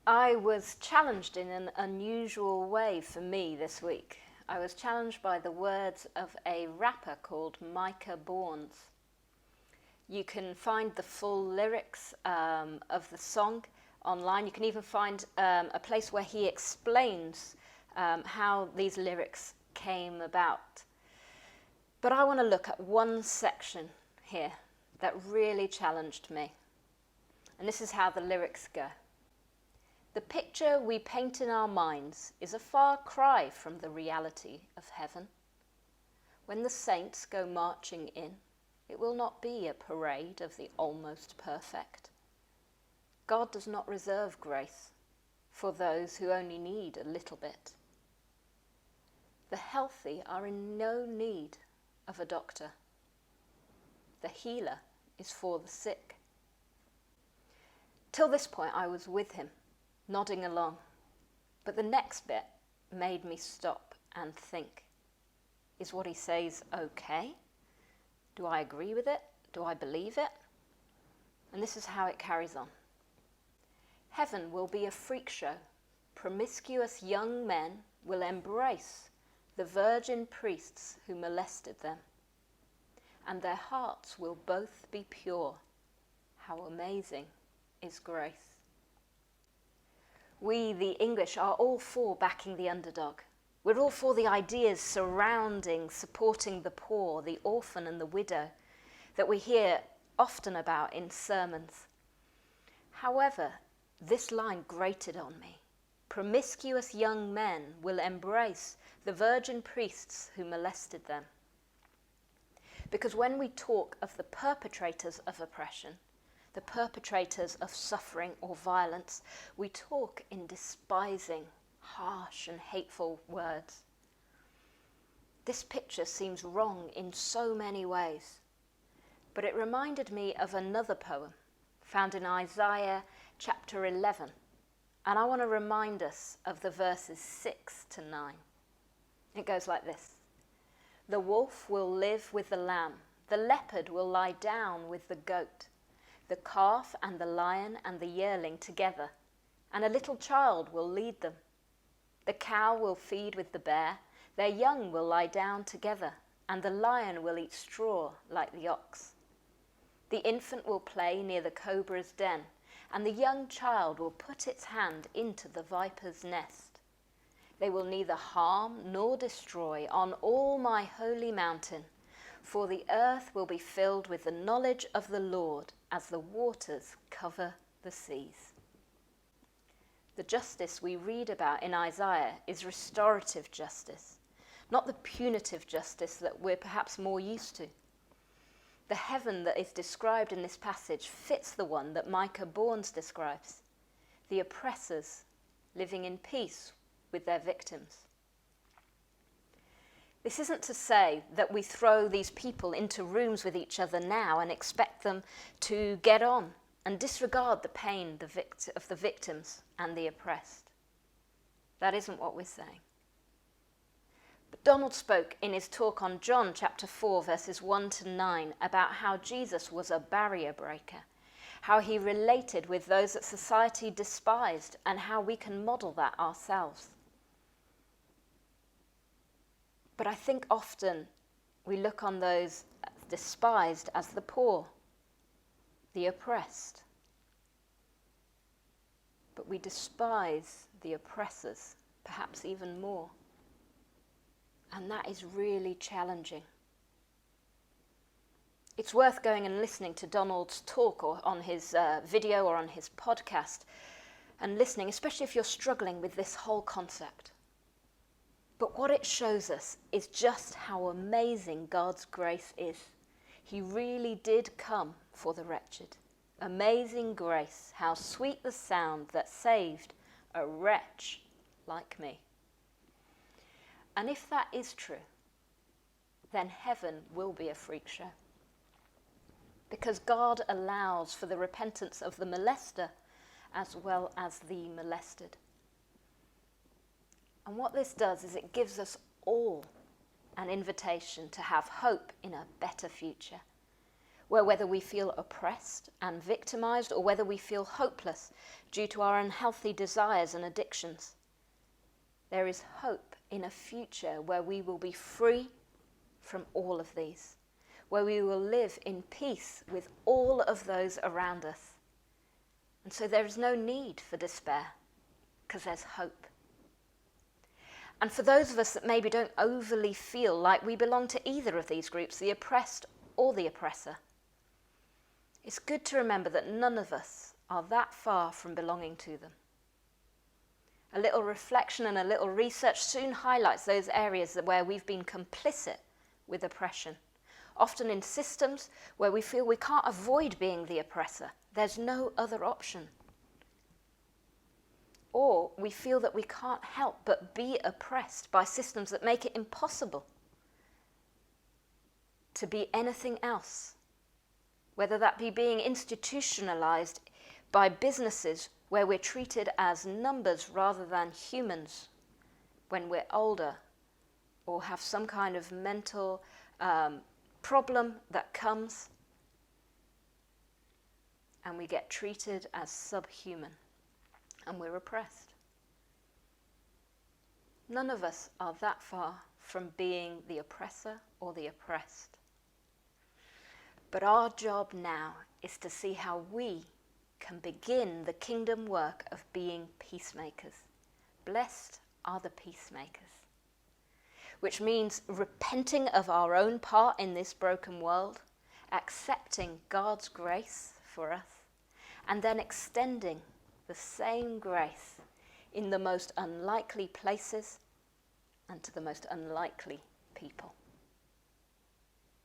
I was challenged in an unusual way for me this week. I was challenged by the words of a rapper called Micah Bournes. You can find the full lyrics of the song online. You can even find a place where he explains how these lyrics came about. But I want to look at one section here that really challenged me. And this is how the lyrics go. The picture we paint in our minds is a far cry from the reality of heaven. When the saints go marching in, it will not be a parade of the almost perfect. God does not reserve grace for those who only need a little bit. The healthy are in no need of a doctor. The healer is for the sick. Till this point I was with him, nodding along, but the next bit made me stop and think. Is what he says okay? Do I agree with it? Do I believe it? And this is how it carries on. Heaven will be a freak show. Promiscuous young men will embrace the virgin priests who molested them, and their hearts will both be pure. How amazing is grace. We, the English, are all for backing the underdog. We're all for the ideas surrounding, supporting the poor, the orphan and the widow that we hear often about in sermons. However, this line grated on me. Promiscuous young men will embrace the virgin priests who molested them. Because when we talk of the perpetrators of oppression, the perpetrators of suffering or violence, we talk in despising, harsh and hateful words. This picture seems wrong in so many ways, but it reminded me of another poem found in Isaiah chapter 11, and I want to remind us of the verses 6 to 9. It goes like this. The wolf will live with the lamb, the leopard will lie down with the goat, the calf and the lion and the yearling together, and a little child will lead them. The cow will feed with the bear, their young will lie down together, and the lion will eat straw like the ox. The infant will play near the cobra's den, and the young child will put its hand into the viper's nest. They will neither harm nor destroy on all my holy mountain, for the earth will be filled with the knowledge of the Lord as the waters cover the seas. The justice we read about in Isaiah is restorative justice, not the punitive justice that we're perhaps more used to. The heaven that is described in this passage fits the one that Micah Bournes describes, the oppressors living in peace with their victims. This isn't to say that we throw these people into rooms with each other now and expect them to get on and disregard the pain of the victims and the oppressed. That isn't what we're saying. But Donald spoke in his talk on John chapter 4 verses 1 to 9 about how Jesus was a barrier breaker, how he related with those that society despised, and how we can model that ourselves. But I think often we look on those despised as the poor, the oppressed. But we despise the oppressors, perhaps even more. And that is really challenging. It's worth going and listening to Donald's talk or on his video or on his podcast and listening, especially if you're struggling with this whole concept. But what it shows us is just how amazing God's grace is. He really did come for the wretched. Amazing grace, how sweet the sound that saved a wretch like me. And if that is true, then heaven will be a freak show. Because God allows for the repentance of the molester as well as the molested. And what this does is it gives us all an invitation to have hope in a better future. where whether we feel oppressed and victimized or whether we feel hopeless due to our unhealthy desires and addictions, there is hope in a future where we will be free from all of these, where we will live in peace with all of those around us. And so there is no need for despair, because there's hope. And for those of us that maybe don't overly feel like we belong to either of these groups, the oppressed or the oppressor, it's good to remember that none of us are that far from belonging to them. A little reflection and a little research soon highlights those areas where we've been complicit with oppression, often in systems where we feel we can't avoid being the oppressor. There's no other option. Or we feel that we can't help but be oppressed by systems that make it impossible to be anything else, whether that be being institutionalized by businesses where we're treated as numbers rather than humans when we're older, or have some kind of mental problem that comes and we get treated as subhuman and we're oppressed. None of us are that far from being the oppressor or the oppressed. But our job now is to see how we can begin the kingdom work of being peacemakers. Blessed are the peacemakers. Which means repenting of our own part in this broken world, accepting God's grace for us, and then extending the same grace in the most unlikely places and to the most unlikely people.